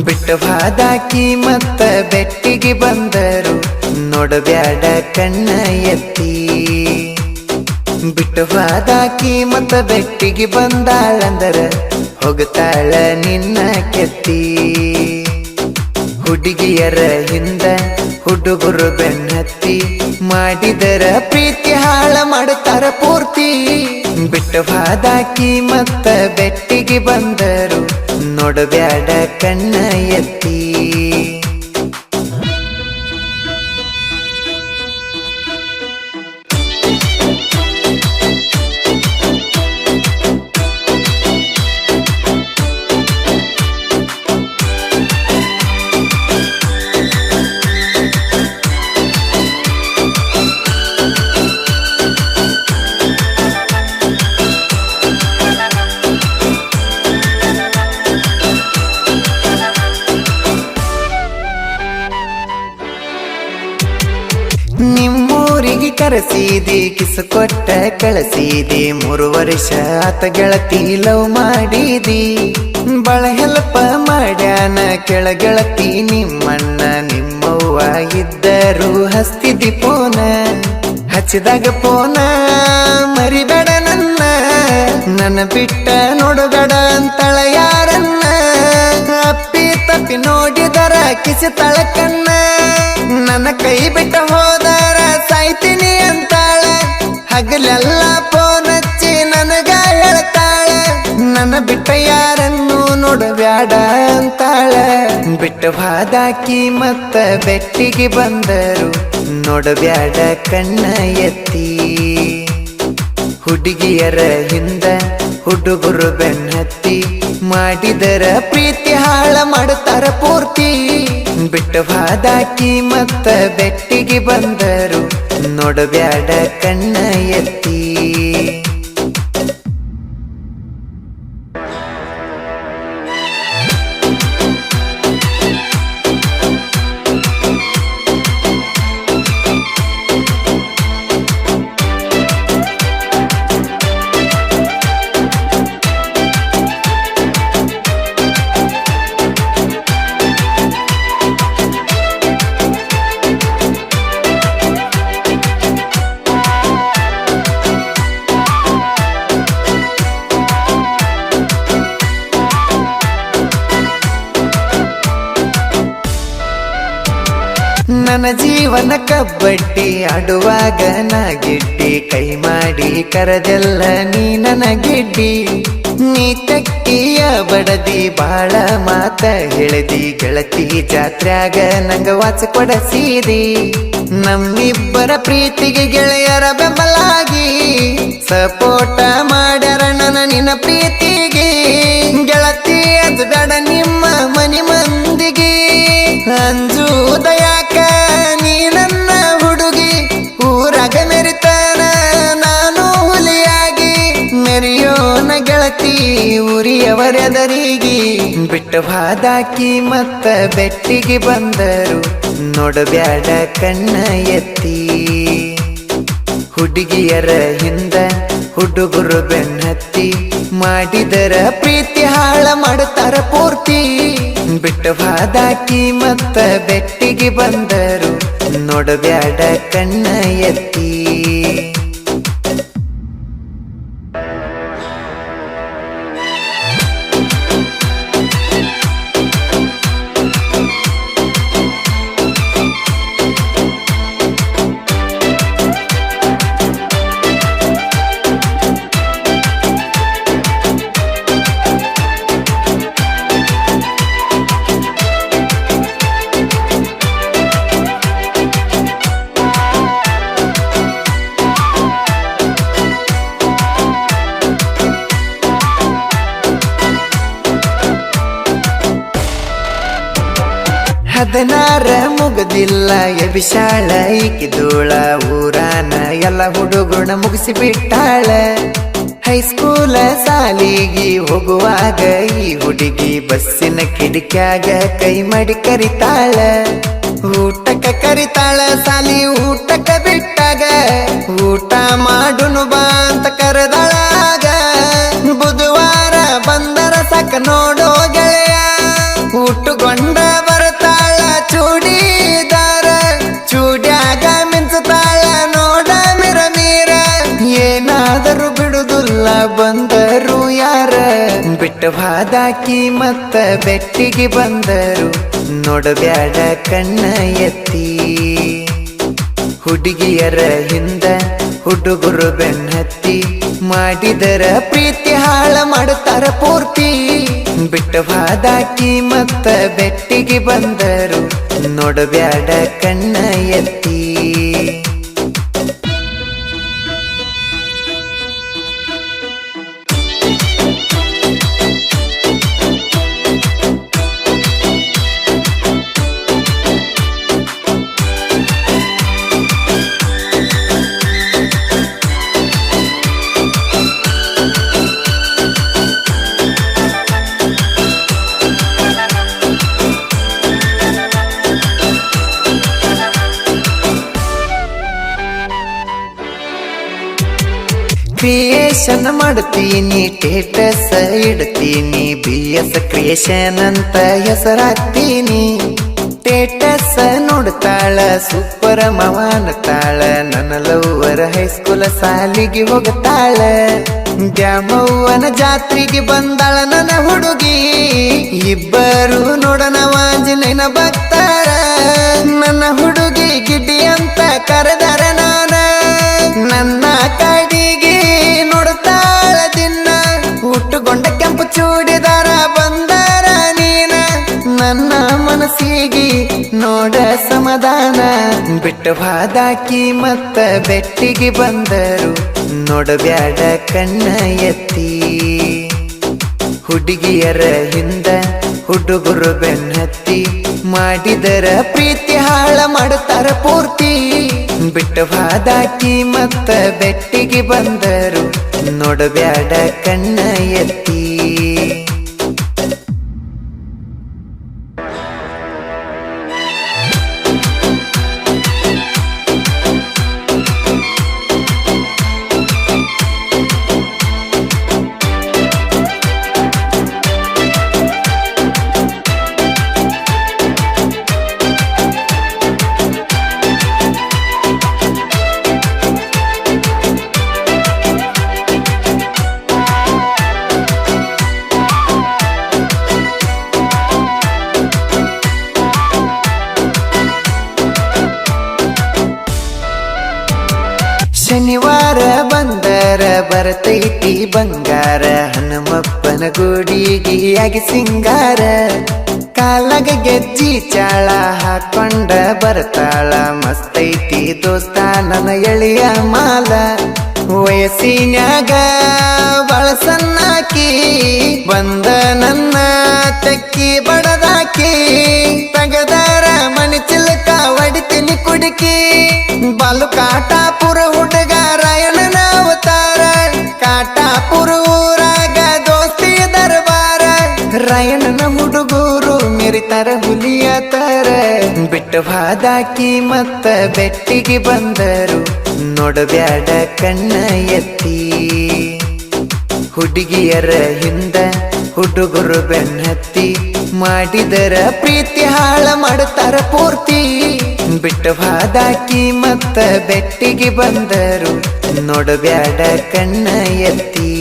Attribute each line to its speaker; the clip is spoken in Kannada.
Speaker 1: ಬಿಟ್ಟು ಬಾದಾಕಿ ಮತ್ತ ಬೆಟ್ಟಿಗೆ ಬಂದರು ನೋಡಬ್ಯಾಡ ಕಣ್ಣ ಎತ್ತಿ ಬಿಟ್ಟು ಬಾದಾಕಿ ಮತ್ತ ಬೆಟ್ಟಿಗೆ ಬಂದಾಳಂದರ ಹೋಗ್ತಾಳ ನಿನ್ನ ಕೆತ್ತಿ ಹುಡುಗಿಯರ ಹಿಂದ ಹುಡುಗರು ಬೆನ್ನತ್ತಿ ಮಾಡಿದರ ಪ್ರೀತಿ ಹಾಳ ಮಾಡುತ್ತಾರ ಪೂರ್ತಿ ಬಿಟ್ಟು ಬಾದಾಕಿ ಮತ್ತ ಬೆಟ್ಟಿಗೆ ಬಂದರು ನೋಡಬ್ಯಾಡ ಕಣ್ಣ ಎತ್ತಿ ನಿಮ್ಮೂರಿಗೆ ಕರೆಸಿದಿ ಕಿಸು ಕೊಟ್ಟ ಕಳಿಸಿದಿ 3 ವರ್ಷ ಆತ ಗೆಳತಿ ಲವ್ ಮಾಡಿದಿ ಬಳ ಹೆಲ್ಪ ಮಾಡ್ಯಾನ ಕೆಳಗೆಳತಿ ನಿಮ್ಮಣ್ಣ ನಿಮ್ಮವ್ವ ಇದ್ದರು ಹಸ್ತಿದಿ ಪೋನ ಹಚ್ಚಿದಾಗ ಪೋನ ಮರಿಬೇಡ ನನ್ನ ಬಿಟ್ಟ ನೋಡುಬೇಡ ಅಂತಳ ಯಾರನ್ನ ಅಪ್ಪಿ ತಪ್ಪಿ ನೋಡಿದರ ಕಿಸಿ ತಳಕನ್ನ ನನ್ನ ಕೈ ಬಿಟ್ಟ ಹೋದರ ಸಾಯ್ತೀನಿ ಅಂತಾಳ ಹಗಲೆಲ್ಲ ಫೋನ್ ಹಚ್ಚಿ ನನಗ ಹೇಳ್ತಾಳ ನನ್ನ ಬಿಟ್ಟ ಯಾರನ್ನು ನೋಡಬ್ಯಾಡ ಅಂತಾಳ ಬಿಟ್ಟು ಬಾದಾಕಿ ಮತ್ತ ಬೆಟ್ಟಿಗೆ ಬಂದರು ನೋಡಬ್ಯಾಡ ಕಣ್ಣ ಎತ್ತಿ ಹುಡುಗಿಯರ ಹಿಂದ ಹುಡುಗರು ಬೆನ್ನತ್ತಿ ಮಾಡಿದರ ಪ್ರೀತಿ ಹಾಳ ಮಾಡುತ್ತಾರ ಪೂರ್ತಿ ಬಿಟ್ಟು ಬಾದಾಕಿ ಮತ್ತ ಬೆಟ್ಟಿಗೆ ಬಂದರು ನೋಡಬ್ಯಾಡ ಕಣ್ಣ ಎತ್ತಿ ನನ್ನ ಜೀವನ ಕಬ್ಬಡ್ಡಿ ಆಡುವಾಗ ನಾ ಗಿಡ್ಡಿ ಕೈ ಮಾಡಿ ಕರದೆಲ್ಲ ನೀ ನನ್ನ ಗಿಡ್ಡಿ ನೀ ತಕ್ಕಿಯ ಬಡದಿ ಬಾಳ ಮಾತ ಹೇಳಿದಿ ಗೆಳತಿ ಜಾತ್ರ್ಯಾಗ ನಂಗ ವಾಚ ಕೊಡಸಿದಿ ನಮ್ಮಿಬ್ಬರ ಪ್ರೀತಿಗೆ ಗೆಳೆಯರ ಬೆಂಬಲಾಗಿ ಸಪೋಟ ಮಾಡ್ಯಾರ ನನ್ನ ನಿನ್ನ ಪ್ರೀತಿಗೆ ಗೆಳತಿ ಅದು ಬೇಡ ನಿಮ್ಮ ಮನಿ ಮಂದಿಗೆ ಅಂಜುದಯಾಕ ನೀ ನನ್ನ ಹುಡುಗಿ ಊರಾಗ ಮೆರಿತಾನ ನಾನು ಹುಲಿಯಾಗಿ ಮೆರಿಯೋನ ಗೆಳತಿ ಊರಿಯವರೆದರಿಗೆ ಬಿಟ್ಟು ಬಾದಾಕಿ ಮತ್ತ ಬೆಟ್ಟಿಗೆ ಬಂದರು ನೋಡಬ್ಯಾಡ ಕಣ್ಣ ಎತ್ತಿ ಹುಡುಗಿಯರ ಹಿಂದ ಹುಡುಗರು ಬೆನ್ನತ್ತಿ ಮಾಡಿದರ ಪ್ರೀತಿ ಹಾಳ ಮಾಡುತ್ತಾರ ಪೂರ್ತಿ ಬಿಟ್ಟು ಬಾದಾಕಿ ಮತ್ತ ಬೆಟ್ಟಿಗೆ ಬಂದರು ನೋಡಬ್ಯಾಡ ಕಣ್ಣ ಎತ್ತಿ ಹದನಾರ ಮುಗದಿಲ್ಲ ಎಬಿಶಾಳ ಈಕಿದೋಳ ಊರಾನ ಎಲ್ಲ ಹುಡುಗುಣ ಮುಗಿಸಿ ಬಿಟ್ಟಾಳ ಹೈಸ್ಕೂಲ ಸಾಲಿಗೆ ಹೋಗುವಾಗ ಈ ಹುಡುಗಿ ಬಸ್ಸಿನ ಕಿಡಿಕ್ಯಾಗ ಕೈ ಮಾಡಿ ಕರಿತಾಳ ಊಟಕ್ಕ ಕರಿತಾಳ ಸಾಲಿ ಊಟಕ್ಕ ಬಿಟ್ಟಾಗ ಊಟ ಮಾಡುನು ಬಾ ಅಂತ ಕರೆದಳಾಗ ಬುಧವಾರ ಬಂದರ ಸಾಕ ನೋಡೋ ಗೆಳೆಯ ಊಟುಗ ಬಿಟ್ಟು ಹಾದಾಕಿ ಮತ್ತ ಬೆಟ್ಟಿಗೆ ಬಂದರು ನೋಡಬ್ಯಾಡ ಕಣ್ಣ ಎತ್ತಿ ಹುಡುಗಿಯರ ಹಿಂದ ಹುಡುಗರು ಬೆನ್ನತ್ತಿ ಮಾಡಿದರ ಪ್ರೀತಿ ಹಾಳ ಮಾಡುತ್ತಾರ ಪೂರ್ತಿ ಬಿಟ್ಟು ಹಾದಾಕಿ ಮತ್ತ ಬೆಟ್ಟಿಗೆ ಬಂದರು ನೋಡಬ್ಯಾಡ ಕಣ್ಣ ಎತ್ತಿ ಕ್ರಿಯೇಷನ್ ಮಾಡ್ತೀನಿ ಸ್ಟೇಟಸ್ ಇಡ್ತೀನಿ BS ಕ್ರಿಯೇಷನ್ ಅಂತ ಹೆಸರಾಗ್ತೀನಿ ಸ್ಟೇಟಸ್ ನೋಡ್ತಾಳ ಸೂಪರ್ ಮವಾನತಾಳ ನನ್ನ ಲವ್ವರ ಹೈಸ್ಕೂಲ್ ಸಾಲಿಗೆ ಹೋಗ್ತಾಳ ದ್ಯಾಮವ್ವನ ಜಾತ್ರೆಗೆ ಬಂದಾಳ ನನ್ನ ಹುಡುಗಿ ಇಬ್ಬರು ನೋಡನ ಆಂಜನೇಯನ ಭಕ್ತಾರ ನನ್ನ ಹುಡುಗಿ ಗಿಡ್ಡಿ ಅಂತ ಕರೆದಾರ ನಾನ ನನ್ನ ಕಡಿಗೆ ನೋಡ್ತಾಳ ದಿನ ಹುಟ್ಟುಕೊಂಡ ಕೆಂಪು ಚೂಡಿದಾರ ಬಂದಾರ ನೀನ ನನ್ನ ಮನಸ್ಸಿಗೆ ನೋಡ ಸಮಾಧಾನ ಬಿಟ್ಟು ಹಾದಾಕಿ ಮತ್ತ ಬೆಟ್ಟಿಗೆ ಬಂದರು ನೋಡಬ್ಯಾಡ ಕಣ್ಣ ಎತ್ತಿ ಹುಡುಗಿಯರ ಹಿಂದ ಹುಡುಗರು ಬೆನ್ನತ್ತಿ ಮಾಡಿದರ ಪ್ರೀತಿ ಹಾಳ ಮಾಡುತ್ತಾರ ಪೂರ್ತಿ ಬಿಟ್ಟು ಹಾದಾಕಿ ಮತ್ತ ಬೆಟ್ಟಿಗೆ ಬಂದರು ನೋಡಬ್ಯಾಡ ಕಣ್ಣ ಎತ್ತಿ ಶನಿವಾರ ಬಂದರ ಬರ್ತೈತಿ ಬಂಗಾರ ಹನುಮಪ್ಪನ ಗುಡಿಗೆ ಆಗಿ ಸಿಂಗಾರ ಕಾಲಾಗ ಗೆಜ್ಜಿ ಚಾಳ ಹಾಕೊಂಡ ಬರ್ತಾಳ ಮಸ್ತೈತಿ ದೋಸ್ತ ನನ್ನ ಎಳೆಯ ಮಾಲ ವಯಸ್ಸಿನ್ಯಾಗ ಬಳಸನ್ನಾಕಿ ಬಂದ ನನ್ನ ತಕ್ಕಿ ಬಡದಾಕಿ ತಗದಾರ ಮನಿ ಚಿಲಕ ಹೊಡಿತೀನಿ ಕುಡುಕಿ ಬಾಲು ಕಾಟಾಪುರ ಹುಡುಗ ರಾಯಣನ ಅವತಾರ ಕಾಟಾಪುರ ಊರಾಗ ದೋಸ್ತಿ ದರ್ಬಾರ ರಾಯಣನ ಹುಡುಗರು ಮೆರಿತಾರ ಹುಲಿಯತಾರ ಬಿಟ್ಟು ಹಾದಾಕಿ ಮತ್ತ ಬೆಟ್ಟಿಗೆ ಬಂದರು ನೋಡಬ್ಯಾಡ ಕಣ್ಣ ಎತ್ತಿ ಹುಡುಗಿಯರ ಹಿಂದ ಹುಡುಗರು ಬೆನ್ನತ್ತಿ ಮಾಡಿದರ ಪ್ರೀತಿ ಹಾಳ ಮಾಡುತ್ತಾರ ಪೂರ್ತಿ ಬಿಟ್ಟು ಹಾದಾಕಿ ಮತ್ತ ಬೆಟ್ಟಿಗೆ ಬಂದರು ನೋಡಬ್ಯಾಡ ಕಣ್ಣ ಎತ್ತಿ